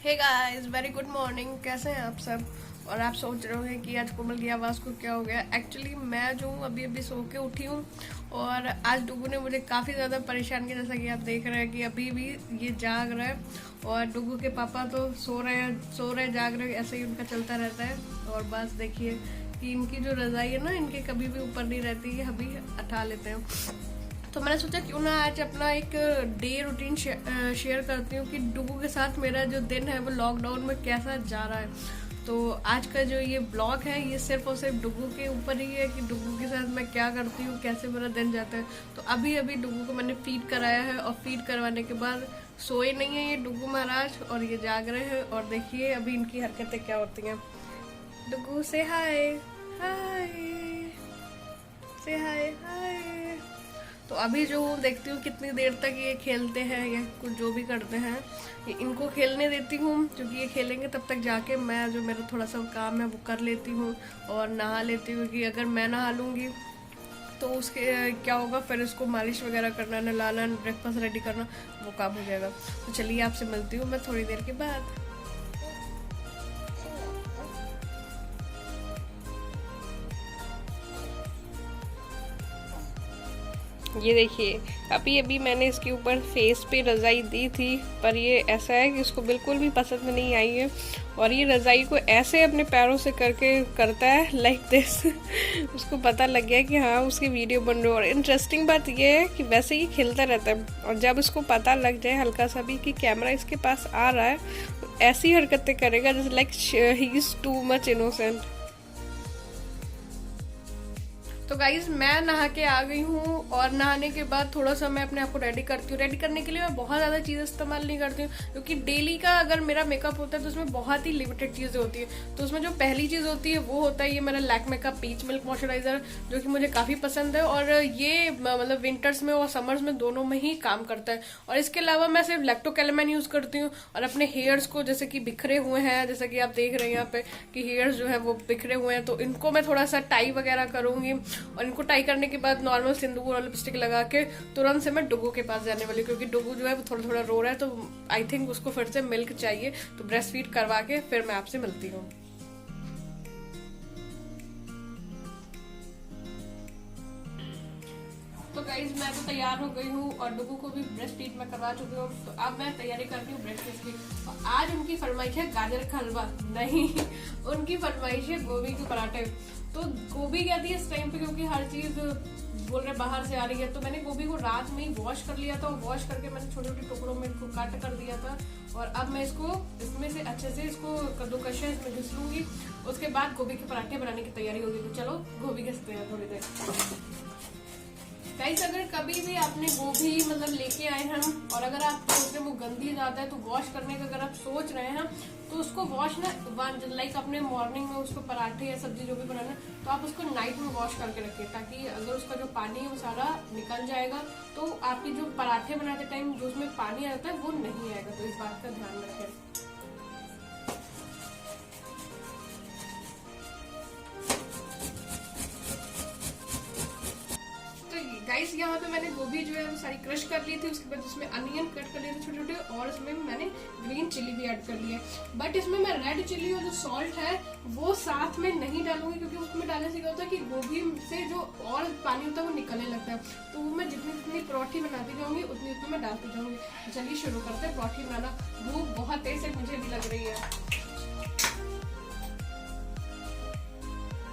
हे guys, very good morning. कैसे हैं आप सब? और आप सोच रहे होंगे कि आज कोमल की आवाज़ को क्या हो गया। एक्चुअली मैं जो हूँ अभी अभी सो के उठी हूँ और आज डुगू ने मुझे काफ़ी ज़्यादा परेशान किया। जैसा कि आप देख रहे हैं कि अभी भी ये जाग रहा है और डुगू के पापा तो सो रहे जाग रहे, ऐसे ही उनका चलता रहता है। और बस देखिए कि इनकी जो रज़ाई है ना, इनके कभी भी ऊपर नहीं रहती है, अभी उठा लेते हैं। तो मैंने सोचा क्यों ना आज अपना एक डे रूटीन शेयर करती हूँ कि डुगू के साथ मेरा जो दिन है वो लॉकडाउन में कैसा जा रहा है। तो आज का जो ये ब्लॉग है ये सिर्फ और सिर्फ डुगू के ऊपर ही है कि डुगू के साथ मैं क्या करती हूँ, कैसे मेरा दिन जाता है। तो अभी अभी डुगू को मैंने फीड कराया है और फीड करवाने के बाद सोए नहीं है ये डुगू महाराज और ये जाग रहे हैं। और देखिए अभी इनकी हरकतें क्या होती हैं। डुगू से हाय हाय, से हाय हाय। तो अभी जो देखती हूँ कितनी देर तक ये खेलते हैं या कुछ जो भी करते हैं, ये इनको खेलने देती हूँ क्योंकि ये खेलेंगे तब तक जाके मैं जो मेरा थोड़ा सा काम है वो कर लेती हूँ और नहा लेती हूँ। क्योंकि अगर मैं नहा लूँगी तो उसके क्या होगा, फिर इसको मालिश वगैरह करना, नहलाना, ब्रेकफास्ट रेडी करना, वो काम हो जाएगा। तो चलिए आपसे मिलती हूँ मैं थोड़ी देर के बाद। ये देखिए अभी अभी मैंने इसके ऊपर फेस पे रज़ाई दी थी, पर ये ऐसा है कि इसको बिल्कुल भी पसंद नहीं आई है और ये रज़ाई को ऐसे अपने पैरों से करके करता है लाइक दिस। उसको पता लग गया कि हाँ उसकी वीडियो बन रही है। और इंटरेस्टिंग बात ये है कि वैसे ही खेलता रहता है और जब इसको पता लग जाए हल्का सा भी कि कैमरा इसके पास आ रहा है तो ऐसी हरकतें करेगा जैसे like he is too much innocent. तो गाइज मैं नहा के आ गई हूँ और नहाने के बाद थोड़ा सा मैं अपने आप को रेडी करती हूँ। रेडी करने के लिए मैं बहुत ज़्यादा चीज़ें इस्तेमाल नहीं करती हूँ क्योंकि डेली का अगर मेरा मेकअप होता है तो उसमें बहुत ही लिमिटेड चीज़ें होती है। तो उसमें जो पहली चीज़ होती है वो होता है ये मेरा लैक्मे का पीच मिल्क मॉइस्चराइजर, जो कि मुझे काफ़ी पसंद है और ये मतलब विंटर्स में और समर्स में दोनों में ही काम करता है। और इसके अलावा मैं सिर्फ लैक्टोकैलेमाइन यूज़ करती हूँ और अपने हेयर्स को जैसे कि बिखरे हुए हैं, जैसे कि आप देख रहे हैं यहाँ पे कि हेयर्स जो है वो बिखरे हुए हैं, तो इनको मैं थोड़ा सा टाई वगैरह करूंगी। और इनको टाई करने के बाद नॉर्मल सिंदूर और लिपस्टिक लगा के तुरंत से मैं डुगू के पास जाने वाली, क्योंकि डुगू जो है वो थोड़ा थोड़ा रो रहा है तो आई थिंक उसको फिर से मिल्क चाहिए। तो ब्रेस्ट फीड करवा के फिर मैं आपसे मिलती हूँ। तो गाइज मैं तो तैयार हो गई हूँ और डुगू को भी ब्रेस्ट फीड में करवा चुकी हूँ। तो अब मैं तैयारी करती हूँ ब्रेस्ट फीड की। और आज उनकी फरमाइश है गाजर का हलवा नहीं, उनकी फरमाइश है गोभी के पराठे। तो गोभी कहती है इस टाइम पे क्योंकि हर चीज बोल रहे बाहर से आ रही है। तो मैंने गोभी को रात में ही वॉश कर लिया था और वॉश करके मैंने छोटे छोटे टुकड़ों में इसको कट कर दिया था। और अब मैं इसको इसमें से अच्छे से इसको कद्दूकश इसमें घिस लूंगी। उसके बाद गोभी के पराठे बनाने की तैयारी होगी। तो चलो गोभी घिसते हैं थोड़ी देर। गाइस अगर कभी भी आपने गोभी मतलब लेके आए हैं और अगर आप सोच रहे वो गंदी ज्यादा है तो वॉश करने का अगर आप सोच रहे हैं तो उसको वॉश ना लाइक अपने मॉर्निंग में उसको पराठे या सब्जी जो भी बनाना तो आप उसको नाइट में वॉश करके रखिए, ताकि अगर उसका जो पानी है वो सारा निकल जाएगा तो आपकी जो पराठे बनाते टाइम जो उसमें पानी आता है वो नहीं आएगा। तो इस बात का ध्यान रखें। गाइस यहाँ पे मैंने गोभी जो है वो सारी क्रश कर ली थी, उसके बाद उसमें अनियन कट कर लिए थे छोटे छोटे और इसमें मैंने ग्रीन चिली भी ऐड कर लिया। बट इसमें मैं रेड चिली और जो सॉल्ट है वो साथ में नहीं डालूंगी क्योंकि उसमें डालने से क्या होता है कि गोभी से जो और पानी होता है वो निकलने लगता है। तो वो मैं जितनी जितनी परोठी बनाती जाऊंगी उतनी उतनी मैं डालती जाऊंगी। चलिए शुरू करते हैं परोठी बनाना। भूख बहुत तेज से मुझे भी लग रही है।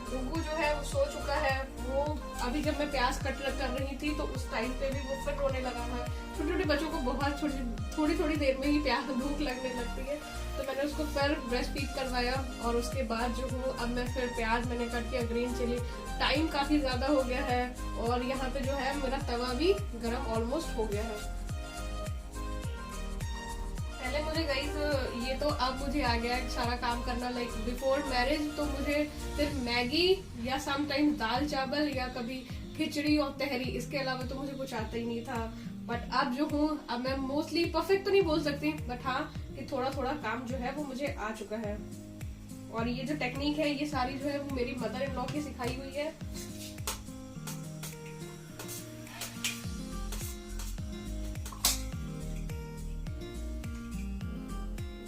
डुगू जो है वो सो चुका है। वो अभी जब मैं प्याज कट कर रही थी तो उस टाइम पे भी वो फिर रोने लगा था। छोटे छोटे बच्चों को बहुत थोड़ी थोड़ी देर में ही प्याज भूख लगने लगती है। तो मैंने उसको फिर ब्रेस्ट फीड करवाया और उसके बाद जो हूँ अब मैं फिर प्याज मैंने कट किया, ग्रीन चिली। टाइम काफी ज्यादा हो गया है और यहाँ पे जो है मेरा तवा भी गर्म ऑलमोस्ट हो गया है। पहले मुझे गाइस ये तो अब मुझे आ गया सारा काम करना। लाइक बिफोर मैरिज तो मुझे सिर्फ मैगी या समटाइम्स दाल चावल या कभी खिचड़ी और तहरी, इसके अलावा तो मुझे कुछ आता ही नहीं था। बट अब जो हूँ अब मैं मोस्टली परफेक्ट तो नहीं बोल सकती बट हाँ कि थोड़ा थोड़ा काम जो है वो मुझे आ चुका है। और ये जो टेक्निक है ये सारी जो है वो मेरी मदर इन लॉ की सिखाई हुई है।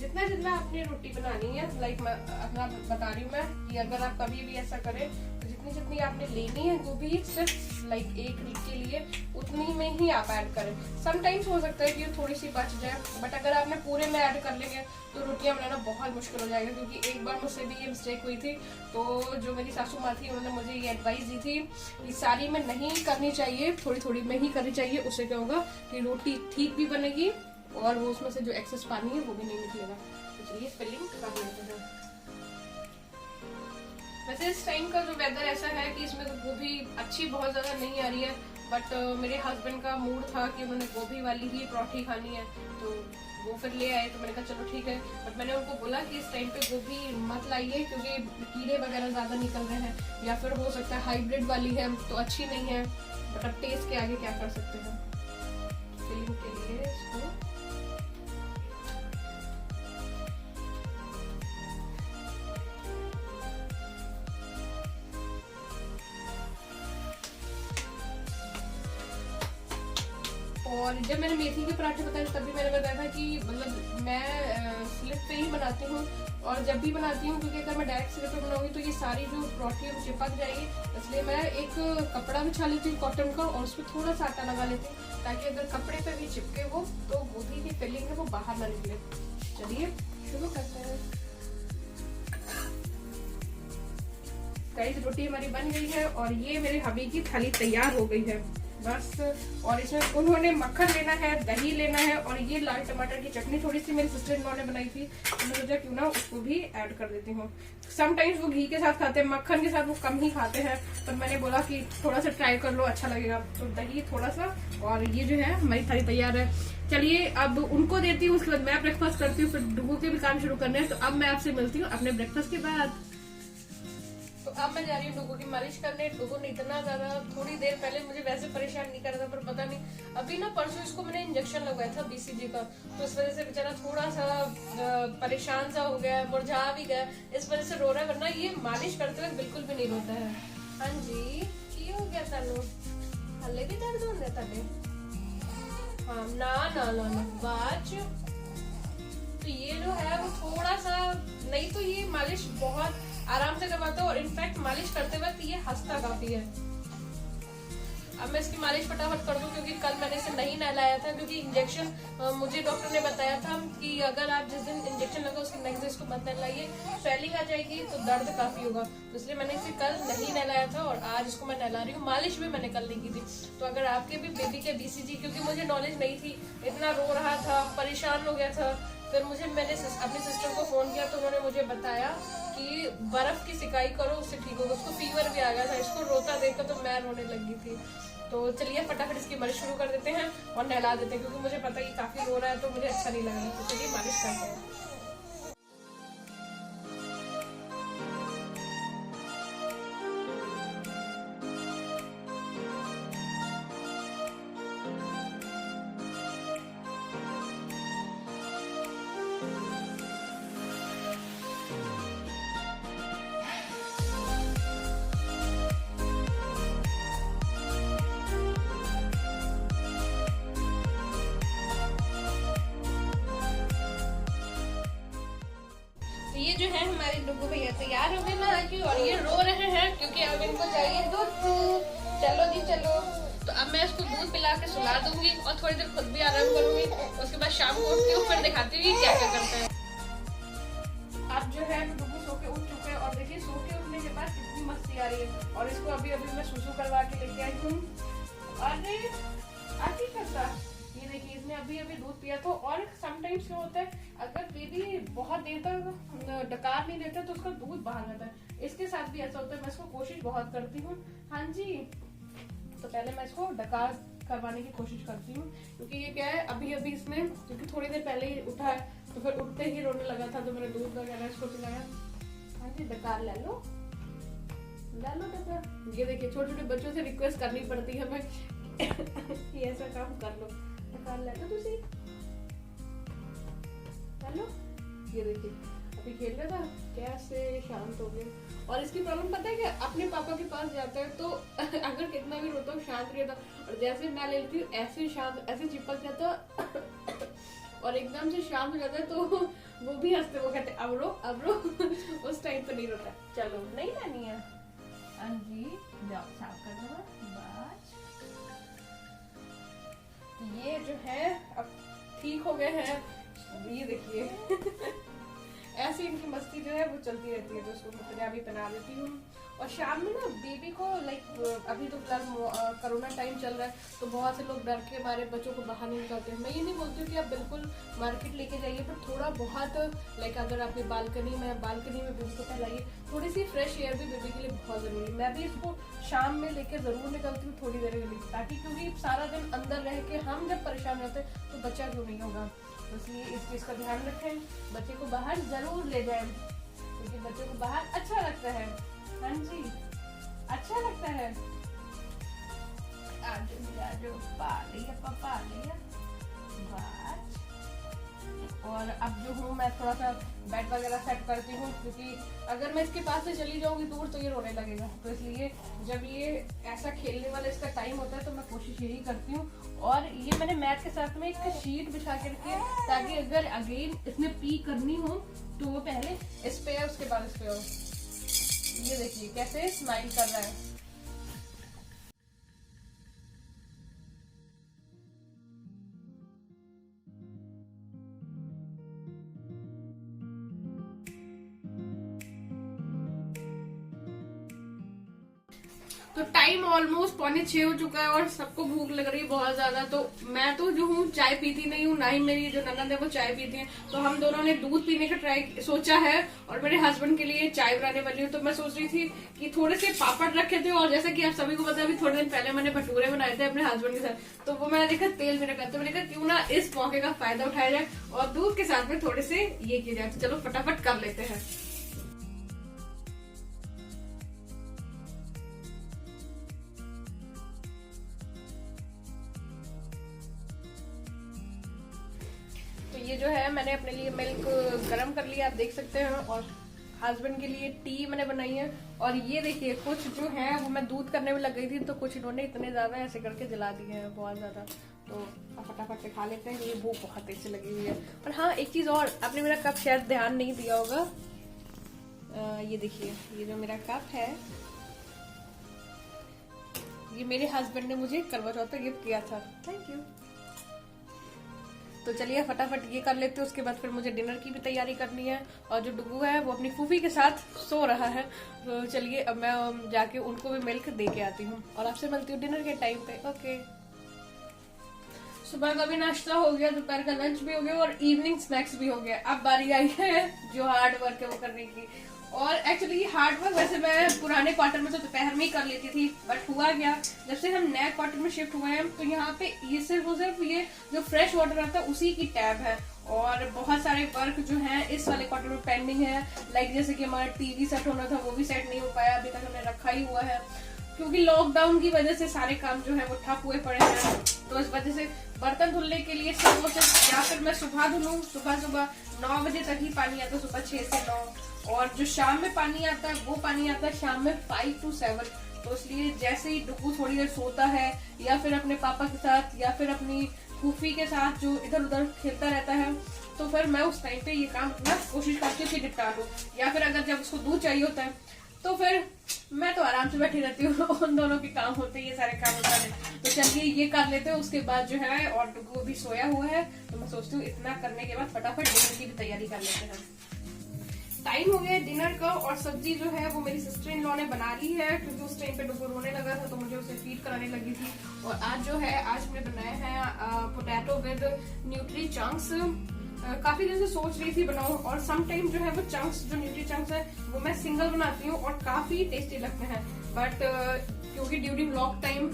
जितना जितना आपने रोटी बनानी है, लाइक मैं अपना बता रही हूँ मैं कि अगर आप कभी भी ऐसा करें तो जितनी जितनी आपने लेनी है गोभी सिर्फ लाइक एक वीक के लिए उतनी में ही आप ऐड करें। समटाइम्स हो सकता है कि थोड़ी सी बच जाए, बट अगर आपने पूरे में ऐड कर लेंगे तो रोटियां बनाना बहुत मुश्किल हो जाएगा। क्योंकि एक बार मुझसे भी ये मिस्टेक हुई थी, तो जो मेरी सासू माँ थी उन्होंने मुझे ये एडवाइस दी थी कि सारी में नहीं करनी चाहिए, थोड़ी थोड़ी में ही करनी चाहिए। उससे क्या होगा कि रोटी ठीक भी बनेगी और वो उसमें से जो एक्सेस पानी है वो भी नहीं निकलेगा। तो चलिए फिलिंग कर लेते हैं। वैसे इस टाइम का जो वेदर ऐसा है कि इसमें तो गोभी अच्छी बहुत ज्यादा नहीं आ रही है, बट मेरे हस्बैंड का मूड था कि उन्होंने गोभी वाली ही पराठे खानी है, तो वो फिर ले आए। तो मैंने कहा चलो ठीक है, बट मैंने उनको बोला कि इस टाइम पे गोभी मत लाइए क्योंकि कीड़े वगैरह ज्यादा निकल रहे हैं, या फिर हो सकता है हाइब्रिड वाली है तो अच्छी नहीं है। बट अब टेस्ट के आगे क्या कर सकते हैं। फिलिंग के लिए इसको और जब मैंने मेथी के पराठे बताए तब भी मैंने बताया था कि मतलब मैं स्लिप पे ही बनाती हूँ, और जब भी बनाती हूँ क्योंकि अगर मैं डायरेक्ट स्लिप पे बनाऊंगी तो ये सारी जो पराठे है वो चिपक जाएगी, इसलिए मैं एक कपड़ा बिछा लेती हूँ कॉटन का और उसमें थोड़ा सा आटा लगा लेती हूँ ताकि अगर कपड़े पे भी चिपके वो तो गोभी की फिलिंग है वो बाहर ना निकले। चलिए शुरू करते हैं। गाइस रोटी हमारी बन गई है और ये मेरे हबी की थाली तैयार हो गई है बस। और इसमें उन्होंने मक्खन लेना है, दही लेना है, और ये लाल टमाटर की चटनी थोड़ी सी मेरी सिस्टर इन लॉ ने बनाई थी, मैंने सोचा क्यों ना उसको भी ऐड कर देती हूँ। समटाइम्स वो घी के साथ खाते हैं, मक्खन के साथ वो कम ही खाते हैं, तो मैंने बोला कि थोड़ा सा ट्राई कर लो, अच्छा लगेगा। तो दही थोड़ा सा, और ये जो है हमारी थाली तैयार है। चलिए अब उनको देती हूँ, उसके बाद मैं ब्रेकफास्ट करती हूँ, फिर डुगू के भी काम शुरू करने हैं। तो अब मैं आपसे मिलती हूँ अपने ब्रेकफास्ट के बाद। तो अब मैं जा रही हूँ डुगू की मालिश करने। डुगू ने इतना ज्यादा थोड़ी देर पहले मुझे वैसे परेशान नहीं कर रहा था, पर पता नहीं अभी ना परसों इसको मैंने इंजेक्शन लगवाया था BCG का, तो इस वजह से बेचारा थोड़ा सा परेशान सा हो गया, मुरझा भी गया, इस वजह से रो रहा है, वरना ये मालिश करते वक्त बिल्कुल भी नहीं रोता है। हाँ जी की हो गया तानू, हले भी दर्द हो रहा ताने? हाँ ना ना ना ना बाज। तो ये जो है वो थोड़ा सा, नहीं तो ये मालिश बहुत आराम से करवाता हूँ, और इनफैक्ट मालिश करते वक्त ये हंसता काफी है। अब मैं इसकी मालिश फटाफट कर दूं क्योंकि कल मैंने इसे नहीं नहलाया था, क्योंकि इंजेक्शन मुझे डॉक्टर ने बताया था कि अगर आप जिस दिन इंजेक्शन लगा उसके नेक्स्ट डे इसको मत नहलाइए, स्वेलिंग आ जाएगी तो दर्द काफी होगा। तो इसलिए मैंने इसे कल नहीं नहलाया था और आज इसको मैं नहला रही हूँ। मालिश भी मैंने कल नहीं की थी। तो अगर आपके भी बेबी के BCG, क्योंकि मुझे नॉलेज नहीं थी, इतना रो रहा था, परेशान हो गया था, फिर मैंने अपनी सिस्टर को फोन किया तो उन्होंने मुझे बताया कि बर्फ की सिकाई करो, उससे ठीक होगा। उसको फीवर भी आ गया था, इसको रोता देखकर तो मैं रोने लगी थी। तो चलिए फटाफट इसकी मालिश शुरू कर देते हैं और नहला देते हैं, क्योंकि मुझे पता है कि काफी रो रहा है तो मुझे अच्छा नहीं लग रहा। तो चलिए मालिश करते हैं। ये जो है हमारे डुगू भैया तैयार हो गए ना कि, और ये रो रहे हैं क्योंकि अब इनको चाहिए दूध। चलो जी चलो। तो अब मैं इसको दूध पिला के सुला दूंगी और थोड़ी देर खुद भी आराम करूंगी। उसके बाद शाम को उठती हूँ, फिर दिखाती हूँ क्या क्या करता है। अब जो है डुगू सो के उठ चुके हैं, और देखिए सो के उठने के बाद कितनी मस्ती आ रही है। और इसको अभी अभी मैं सुसु करवा के लेके आई हूँ। अरे आती करता, ये देखिए इसने अभी अभी दूध पिया था। और समटाइम्स क्या होता है, अगर बेबी बहुत देर तक डकार नहीं देता तो उसका दूध बाहर जाता है। इसके साथ भी ऐसा होता है। मैं इसको कोशिश बहुत करती हूँ। हाँ जी, तो पहले मैं इसको डकार करवाने की कोशिश करती हूँ, क्योंकि ये क्या है अभी अभी इसमें, क्योंकि थोड़ी देर पहले ही उठा है तो फिर उठते ही रोने लगा था, तो मैंने दूध वगैरह इसको पिलाया। हाँ जी डकार ले लो डकार। ये देखिए छोटे छोटे बच्चों से रिक्वेस्ट करनी पड़ती है हमें कि ऐसा काम कर लो, डकार ले लो तुसी लो। ये देखिए अभी खेल रहा था, कैसे शांत हो गया। और इसकी प्रॉब्लम पता है कि अपने पापा के पास जाता है तो अगर कितना भी रोता हूँ शांत रहता, और जैसे मैं ले लेती हूँ ऐसे शांत, ऐसे चिपक जाता और एकदम से शांत हो जाता है। तो वो भी हंसते, वो कहते अब रो उस टाइम पे नहीं रोता। चलो नहीं लानी है अंजी, जाओ साफ कर दो बस। ये जो है अब ठीक हो गए हैं, ये देखिए ऐसी इनकी मस्ती जो है वो चलती रहती है। तो उसको मैं पंजाबी पहना देती हूँ। और शाम में ना बेबी को लाइक अभी तो फिलहाल कोरोना टाइम चल रहा है, तो बहुत से लोग डर के मारे बच्चों को बाहर नहीं निकालते हैं। मैं ये नहीं बोलती हूँ कि आप बिल्कुल मार्केट लेके जाइए, पर थोड़ा बहुत लाइक अगर आपकी बालकनी में बेबी को टहलाइए। थोड़ी सी फ्रेश एयर भी बेबी के लिए बहुत जरूरी है। मैं भी इसको शाम में लेके जरूर निकलती हूँ थोड़ी देर के लिए, ताकि क्योंकि सारा दिन अंदर रह के हम जब परेशान रहते हैं तो बच्चा क्यों नहीं होगा। इसलिए इस चीज का ध्यान रखें, बच्चे को बाहर जरूर ले जाएं, क्योंकि बच्चे को बाहर अच्छा लगता है। हाँ जी, अच्छा लगता है। आजो पा लिया पापा लिया बस। और अब जो हूँ मैं थोड़ा सा बेड वगैरह सेट करती हूँ, क्योंकि अगर मैं इसके पास से चली जाऊंगी दूर तो ये रोने लगेगा। तो इसलिए जब ये ऐसा खेलने वाला इसका टाइम होता है तो मैं कोशिश यही करती हूँ। और ये मैंने मैट के साथ में एक शीट बिछा के रखी है, ताकि अगर अगेन इसने पी करनी हो तो वो पहले इस पे है, उसके बाद इस पे हो। ये देखिए कैसे स्माइल कर रहा है। तो टाइम ऑलमोस्ट 5:45 हो चुका है और सबको भूख लग रही है बहुत ज्यादा। तो मैं तो जो हूँ चाय पीती नहीं हूँ, ना ही मेरी जो ननद है वो चाय पीती है। तो हम दोनों ने दूध पीने का ट्राई सोचा है, और मेरे हस्बैंड के लिए चाय बनाने वाली हूँ। तो मैं सोच रही थी कि थोड़े से पापड़ रखे थे, और जैसा कि आप सभी को पता है अभी थोड़े दिन पहले मैंने भटूरे बनाए थे अपने हस्बैंड के साथ, तो वो मैंने देखा तेल में रखा। तो मैंने कहा क्यों ना इस मौके का फायदा उठाया जाए और दूध के साथ में थोड़े से ये किया जाए। तो चलो फटाफट कर लेते हैं। ये जो है मैंने अपने लिए मिल्क गरम कर लिया, आप देख सकते हैं। और हस्बैंड के लिए टी मैंने बनाई है। और ये देखिए कुछ जो है वो मैं दूध करने में लग गई थी, तो कुछ इन्होंने इतने ज्यादा ऐसे करके जला दिए हैं, बहुत ज्यादा। तो आप फटाफट से खा लेते हैं, ये भूख बहुत तेज से लगी हुई है। पर हाँ एक चीज और, आपने मेरा कप शायद ध्यान नहीं दिया होगा। ये देखिए ये जो मेरा कप है, ये मेरे हस्बैंड ने मुझे करवा चौथ पे गिफ्ट किया था। Thank you. तो चलिए फटाफट ये कर लेते हैं, उसके बाद फिर मुझे डिनर की भी तैयारी करनी है। और जो डुगू है वो अपनी फूफी के साथ सो रहा है। तो चलिए अब मैं जाके उनको भी मिल्क दे के आती हूँ और आपसे मिलती हूँ डिनर के टाइम पे। ओके। सुबह का भी नाश्ता हो गया, दोपहर का लंच भी हो गया और इवनिंग स्नैक्स भी हो गया। अब बारी आई है जो हार्ड वर्क है वो करने की। और एक्चुअली हार्ड वर्क वैसे मैं पुराने क्वार्टर में तो दोपहर में ही कर लेती थी, बट हुआ क्या, जब से हम नए क्वार्टर में शिफ्ट हुए हैं तो यहाँ पे ये सिर्फ ये जो फ्रेश वाटर आता है उसी की टैब है। और बहुत सारे वर्क जो है इस वाले क्वार्टर में पेंडिंग है। लाइक जैसे कि हमारा टीवी सेट होना था वो भी सेट नहीं हो पाया, अभी तक हमने रखा ही हुआ है, क्योंकि लॉकडाउन की वजह से सारे काम जो है वो ठप हुए पड़े हैं। तो इस वजह से बर्तन धुलने के लिए या फिर मैं सुबह धुलूं, सुबह 9 बजे तक ही पानी आता है, सुबह 6 से 9। और जो शाम में पानी आता है वो पानी आता है शाम में 5 to 7। तो इसलिए जैसे ही डुगू थोड़ी देर सोता है या फिर अपने पापा के साथ या फिर अपनी फूफी के साथ जो इधर उधर खेलता रहता है, तो फिर मैं उस टाइम पे ये काम करना कोशिश करती हूँ कि निपटा दूं। या फिर अगर जब उसको दूध चाहिए होता है तो फिर मैं तो आराम से बैठी रहती हूँ, उन दोनों के काम होते हैं, ये सारे काम होता है। तो चलिए ये कर लेते हैं, उसके बाद जो है, और डुगू भी सोया हुआ है तो मैं सोचती हूँ इतना करने के बाद फटाफट डिनर की भी तैयारी कर लेते हैं। टाइम हो गया डिनर का और सब्जी जो है वो मेरी सिस्टर इन लॉ ने बना ली है, क्योंकि उस टाइम पे डुगू रोने लगा था तो मुझे उसे फीड कराने लगी थी। और आज जो है आज हमने बनाया है पोटैटो विद न्यूट्री चंक्स। काफी दिन से सोच रही थी बनाऊं, और सम टाइम जो है वो चंक्स जो न्यूट्री चंक्स है वो मैं सिंगल बनाती हूँ और काफी टेस्टी लगते हैं। बट क्योंकि ड्यूरिंग लॉकडाउन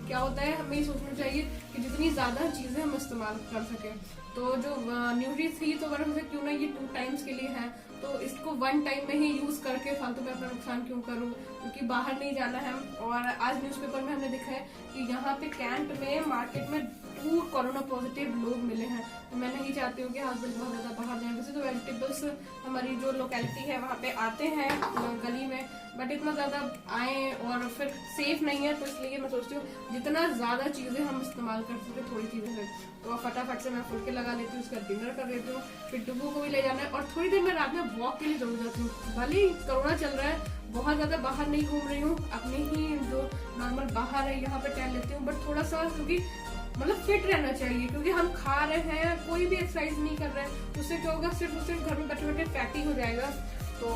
क्या होता है, हमें ये सोचना चाहिए कि जितनी ज्यादा चीजें हम इस्तेमाल कर सके। तो जो न्यूट्री थी तो मैंने सोचा क्यों ना ये 2 टाइम्स के लिए है, तो इसको 1 टाइम में ही यूज करके फालतू में अपना नुकसान क्यों करूं, क्योंकि बाहर नहीं जाना है। और आज न्यूज़पेपर में हमने देखा है कि यहाँ पे कैंट में मार्केट में भरपूर कोरोना पॉजिटिव लोग मिले हैं। तो मैं नहीं चाहती हूँ कि हस्बैंड बहुत ज़्यादा बाहर जाए। वैसे तो वेजिटेबल्स हमारी जो लोकेलिटी है वहाँ पे आते हैं गली में, बट इतना ज़्यादा आए और फिर सेफ नहीं है, तो इसलिए मैं सोचती हूँ जितना ज़्यादा चीज़ें हम इस्तेमाल कर सकते थोड़ी चीज़ें से, तो फटाफट से मैं फुलके लगा लेती हूँ, उसका डिनर कर लेती हूँ, फिर डुगू को भी ले जाना है और थोड़ी देर मैं रात में वॉक के लिए जरूर जाती हूँ। भले ही कोरोना चल रहा है, बहुत ज़्यादा बाहर नहीं घूम रही हूँ, अपने ही जो नॉर्मल बाहर है यहाँ पे टहल लेती हूँ, बट थोड़ा सा क्योंकि मतलब फिट रहना चाहिए, क्योंकि हम खा रहे हैं, कोई भी एक्सरसाइज नहीं कर रहे हैं, तो उससे क्या होगा, सिर्फ घर में बैठे बैठे फैटी हो जाएगा। तो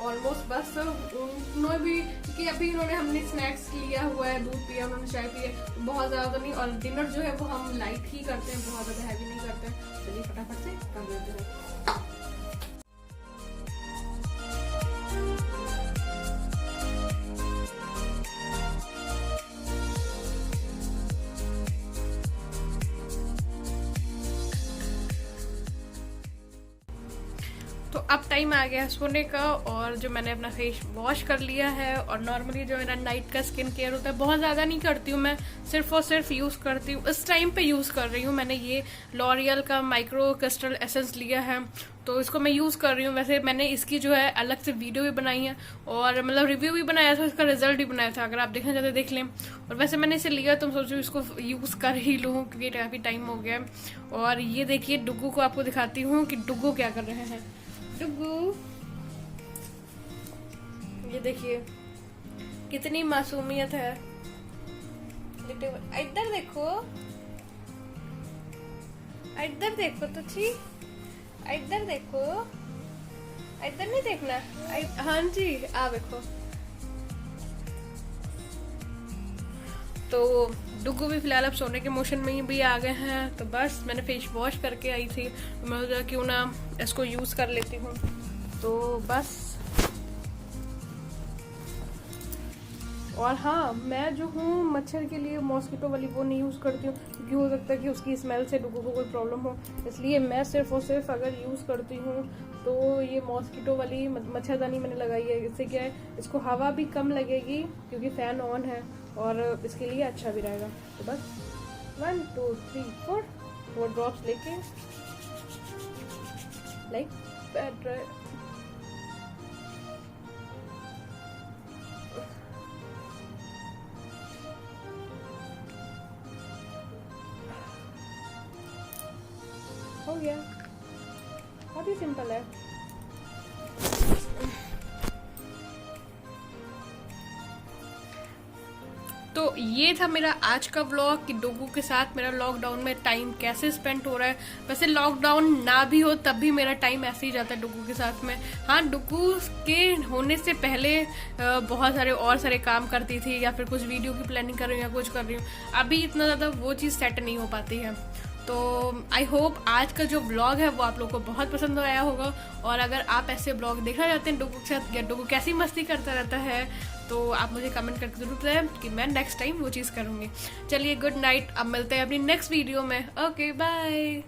ऑलमोस्ट बस उन्होंने भी, क्योंकि अभी इन्होंने हमने स्नैक्स लिया हुआ है, दूध पिया, उन्होंने चाय पिया, बहुत ज़्यादा नहीं, और डिनर जो है वो हम लाइट ही करते हैं, बहुत ज़्यादा हैवी नहीं करते हैं। चलिए फटाफट से कर लेते हैं। तो अब टाइम आ गया सोने का, और जो मैंने अपना फेस वॉश कर लिया है, और नॉर्मली जो मेरा नाइट का स्किन केयर होता है बहुत ज़्यादा नहीं करती हूँ मैं, सिर्फ और सिर्फ यूज़ करती हूँ, इस टाइम पे यूज़ कर रही हूँ। मैंने ये लॉरियल का माइक्रो क्रिस्टल एसेंस लिया है, तो इसको मैं यूज़ कर रही हूँ। वैसे मैंने इसकी जो है अलग से वीडियो भी बनाई है, और मतलब रिव्यू भी बनाया था, इसका रिजल्ट भी बनाया था, अगर आप देखना चाहते देख लें। और वैसे मैंने इसे लिया तो सोचो इसको यूज़ कर ही लूँ, क्योंकि काफ़ी टाइम हो गया। और ये देखिए डुगू को आपको दिखाती हूँ कि डुगू क्या कर रहे हैं। डुगू, ये देखिए कितनी मासूमियत है। इधर देखो, इधर देखो तो छी, इधर देखो, इधर नहीं देखना। हाँ जी, आ देखो। तो डुगू भी फिलहाल अब सोने के मोशन में ही भी आ गए हैं, तो बस मैंने फेस वॉश करके आई थी, तो मैं सोचा क्यों ना इसको यूज़ कर लेती हूँ। तो बस, और हाँ, मैं जो हूँ मच्छर के लिए मॉस्किटो वाली वो नहीं यूज़ करती हूँ, क्योंकि हो सकता है कि उसकी स्मेल से डुगू को कोई प्रॉब्लम हो, इसलिए मैं सिर्फ और सिर्फ अगर यूज़ करती हूँ तो ये मॉस्किटो वाली मच्छरदानी मैंने लगाई है। इससे क्या है, इसको हवा भी कम लगेगी क्योंकि फ़ैन ऑन है, और इसके लिए अच्छा भी रहेगा। तो बस 1 2 3 4 ड्रॉप्स लेके लाइक दैट। हो गया, बहुत ही सिंपल है। तो ये था मेरा आज का व्लॉग कि डुगू के साथ मेरा लॉकडाउन में टाइम कैसे स्पेंड हो रहा है। वैसे लॉकडाउन ना भी हो तब भी मेरा टाइम ऐसे ही जाता है डुगू के साथ में। हाँ, डुगू के होने से पहले बहुत सारे और सारे काम करती थी, या फिर कुछ वीडियो की प्लानिंग कर रही हूँ या कुछ कर रही हूँ। अभी इतना ज़्यादा वो चीज़ सेट नहीं हो पाती है। तो आई होप आज का जो व्लॉग है वो आप लोगों को बहुत पसंद आया होगा, और अगर आप ऐसे व्लॉग देखना चाहते हैं डुगू के साथ, या डुगू कैसी मस्ती करता रहता है, तो आप मुझे कमेंट करके जरूर बताएं कि मैं नेक्स्ट टाइम वो चीज़ करूँगी। चलिए गुड नाइट, अब मिलते हैं अपनी नेक्स्ट वीडियो में। Okay bye.